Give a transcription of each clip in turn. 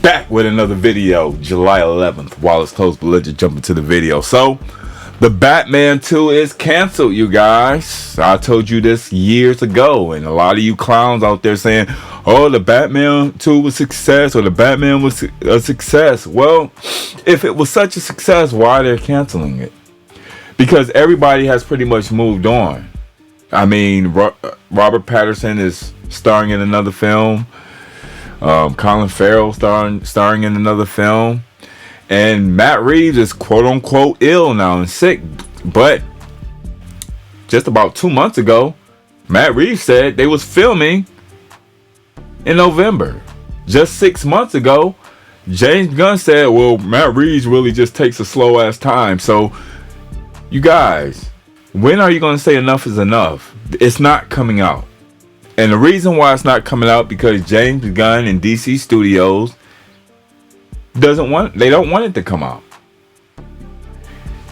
Back with another video, July 11th. While it's closed, but let's just jump into the video. So, the Batman 2 is canceled, you guys. I told you this years ago, and a lot of you clowns out there saying, oh, the Batman 2 was a success, or the Batman was a success. Well, if it was such a success, why are they canceling it? Because everybody has pretty much moved on. I mean, Robert Pattinson is starring in another film. Colin Farrell starring in another film, and Matt Reeves is quote unquote ill now and sick. But just about 2 months ago, Matt Reeves said they was filming in November. Just 6 months ago, James Gunn said, well, Matt Reeves really just takes a slow ass time. So you guys, when are you going to say enough is enough? It's not coming out. And the reason why it's not coming out because James Gunn and DC Studios don't want it to come out.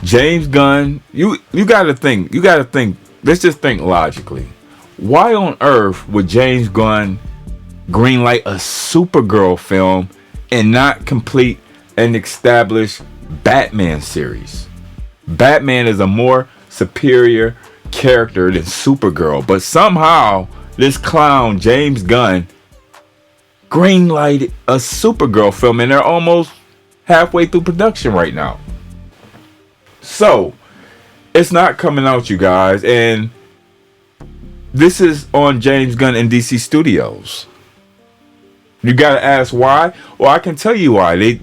James Gunn, you gotta think. Let's just think logically. Why on earth would James Gunn greenlight a Supergirl film and not complete an established Batman series? Batman is a more superior character than Supergirl, but somehow this clown James Gunn greenlighted a Supergirl film, and they're almost halfway through production right now. So it's not coming out, you guys, and this is on James Gunn and DC Studios. You gotta ask why. Well, I can tell you why.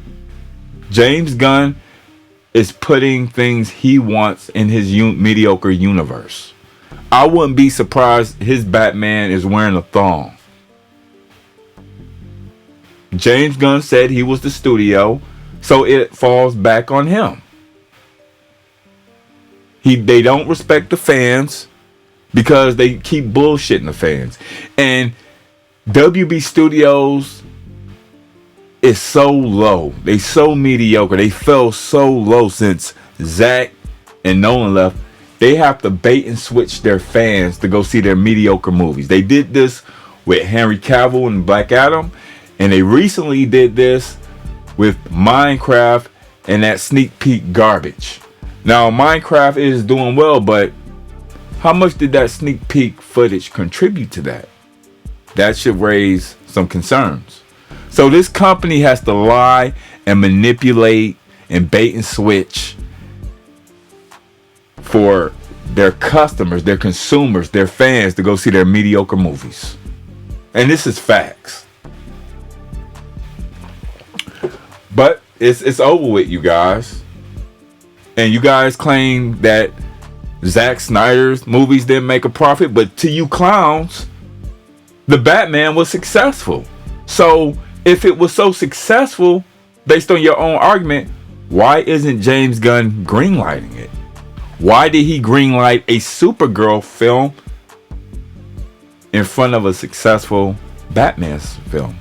James Gunn is putting things he wants in his mediocre universe. I wouldn't be surprised his Batman is wearing a thong. James Gunn said he was the studio, so it falls back on him. They don't respect the fans because they keep bullshitting the fans. And WB Studios is so low. They so mediocre. They fell so low since Zack and Nolan left. They have to bait and switch their fans to go see their mediocre movies. They did this with Henry Cavill and Black Adam, and they recently did this with Minecraft and that sneak peek garbage. Now, Minecraft is doing well, but how much did that sneak peek footage contribute to that? That should raise some concerns. So this company has to lie and manipulate and bait and switch for their customers, their consumers, their fans to go see their mediocre movies. And this is facts. But it's over with, you guys. And you guys claim that Zack Snyder's movies didn't make a profit, but to you clowns, the Batman was successful. So if it was so successful, based on your own argument, why isn't James Gunn greenlighting it? Why did he greenlight a Supergirl film in front of a successful Batman film?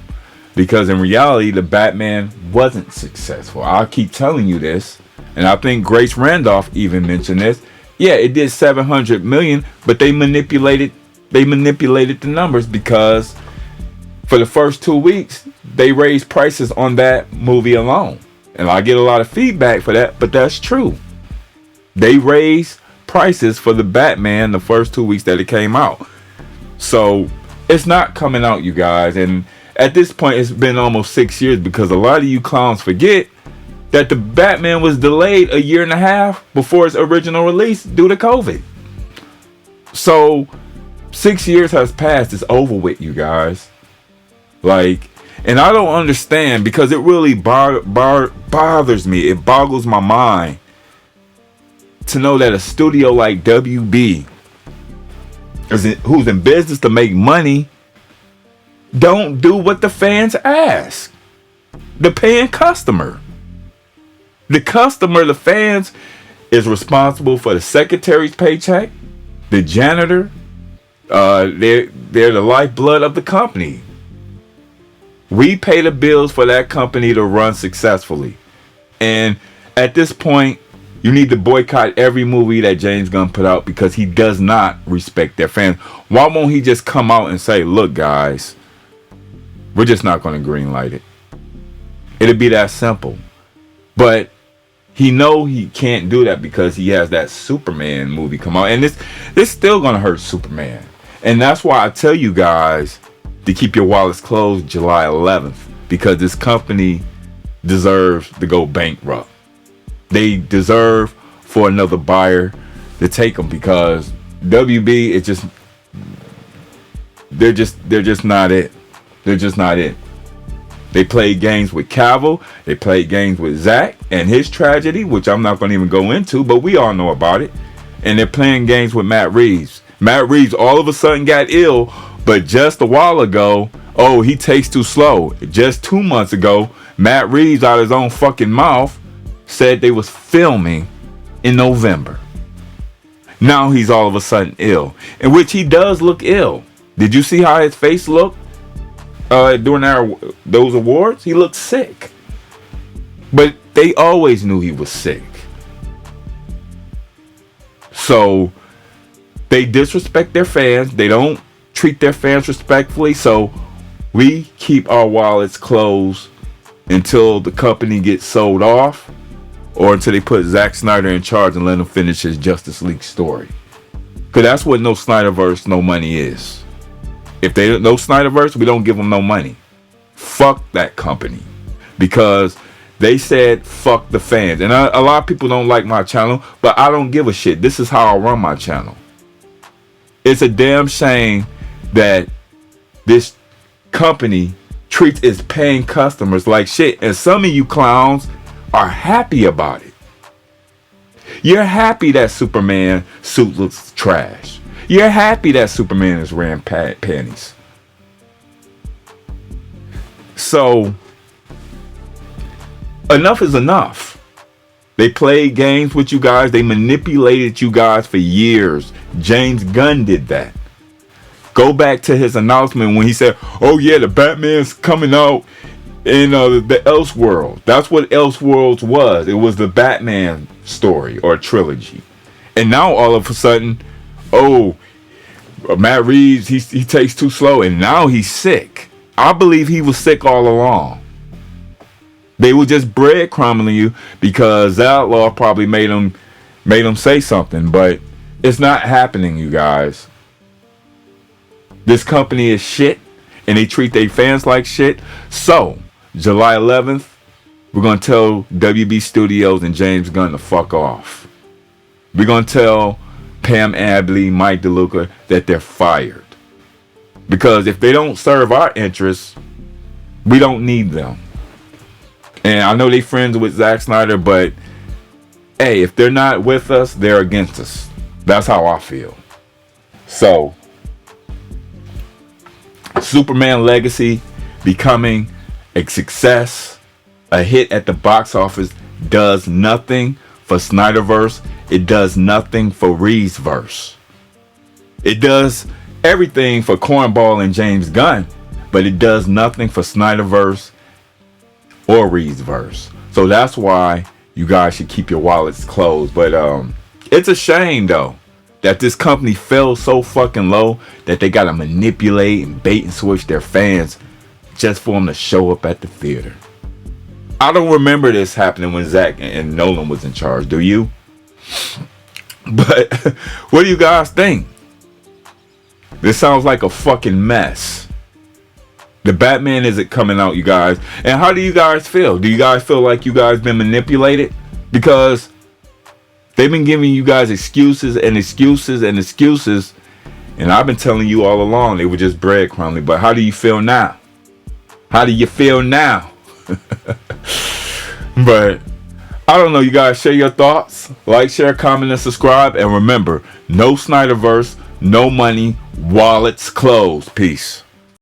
Because in reality, the Batman wasn't successful. I'll keep telling you this, and I think Grace Randolph even mentioned this. Yeah, it did 700 million, but they manipulated the numbers because for the first 2 weeks they raised prices on that movie alone, and I get a lot of feedback for that, but that's true. They raised prices for the Batman the first 2 weeks that it came out. So it's not coming out, you guys. And at this point, it's been almost 6 years because a lot of you clowns forget that the Batman was delayed a year and a half before its original release due to COVID. So 6 years has passed. It's over with, you guys. And I don't understand because it really bothers me. It boggles my mind to know that a studio like WB, who's in business to make money, don't do what the fans ask. The paying customer. The customer, the fans, is responsible for the secretary's paycheck, the janitor. They're the lifeblood of the company. We pay the bills for that company to run successfully. And at this point, you need to boycott every movie that James Gunn put out because he does not respect their fans. Why won't he just come out and say, look, guys, we're just not going to greenlight it? It'd be that simple. But he know he can't do that because he has that Superman movie come out, and this still gonna hurt Superman. And that's why I tell you guys to keep your wallets closed July 11th, because this company deserves to go bankrupt. They deserve for another buyer to take them, because WB, it's just they're just not it. They're just not it. They played games with Cavill. They played games with Zach and his tragedy, which I'm not going to even go into, but we all know about it. And they're playing games with Matt Reeves. Matt Reeves all of a sudden got ill, but just a while ago, oh, he takes too slow. Just 2 months ago, Matt Reeves out of his own fucking mouth said they was filming in November. Now he's all of a sudden ill, in which he does look ill. Did you see how his face looked during those awards? He looked sick. But they always knew he was sick. So they disrespect their fans. They don't treat their fans respectfully. So we keep our wallets closed until the company gets sold off, or until they put Zack Snyder in charge and let him finish his Justice League story. Because that's what no Snyderverse, no money is. If they don't know Snyderverse, we don't give them no money. Fuck that company. Because they said fuck the fans. And a lot of people don't like my channel, but I don't give a shit. This is how I run my channel. It's a damn shame that this company treats its paying customers like shit. And some of you clowns are happy about it. You're happy that Superman suit looks trash. You're happy that Superman is wearing panties. So enough is enough. They played games with you guys. They manipulated you guys for years. James Gunn did that. Go back to his announcement when he said, oh yeah, the Batman's coming out in the Elseworld. That's what Elseworlds was. It was the Batman story or trilogy. And now all of a sudden, oh, Matt Reeves, he takes too slow, and now he's sick. I believe he was sick all along. They were just breadcrumbing you because Outlaw probably made him say something, but it's not happening, you guys. This company is shit, and they treat their fans like shit. So July 11th, we're going to tell WB Studios and James Gunn to fuck off. We're going to tell Pam Abdey, Mike DeLuca that they're fired. Because if they don't serve our interests, we don't need them. And I know they friends with Zack Snyder, but hey, if they're not with us, they're against us. That's how I feel. So Superman Legacy becoming a success, a hit at the box office, does nothing for Snyderverse. It does nothing for Reevesverse. It does everything for Cornball and James Gunn, but it does nothing for Snyderverse or Reevesverse. So that's why you guys should keep your wallets closed. But it's a shame though that this company fell so fucking low that they gotta manipulate and bait and switch their fans just for them to show up at the theater. I don't remember this happening when Zack and Nolan was in charge. Do you? But what do you guys think? This sounds like a fucking mess. The Batman isn't coming out, you guys. And how do you guys feel? Do you guys feel like you guys been manipulated? Because they've been giving you guys excuses and excuses and excuses. And I've been telling you all along they were just breadcrumbing. But how do you feel now? How do you feel now? But I don't know, you guys, share your thoughts. Like, share, comment, and subscribe. And remember, no Snyderverse, no money, wallets closed. Peace.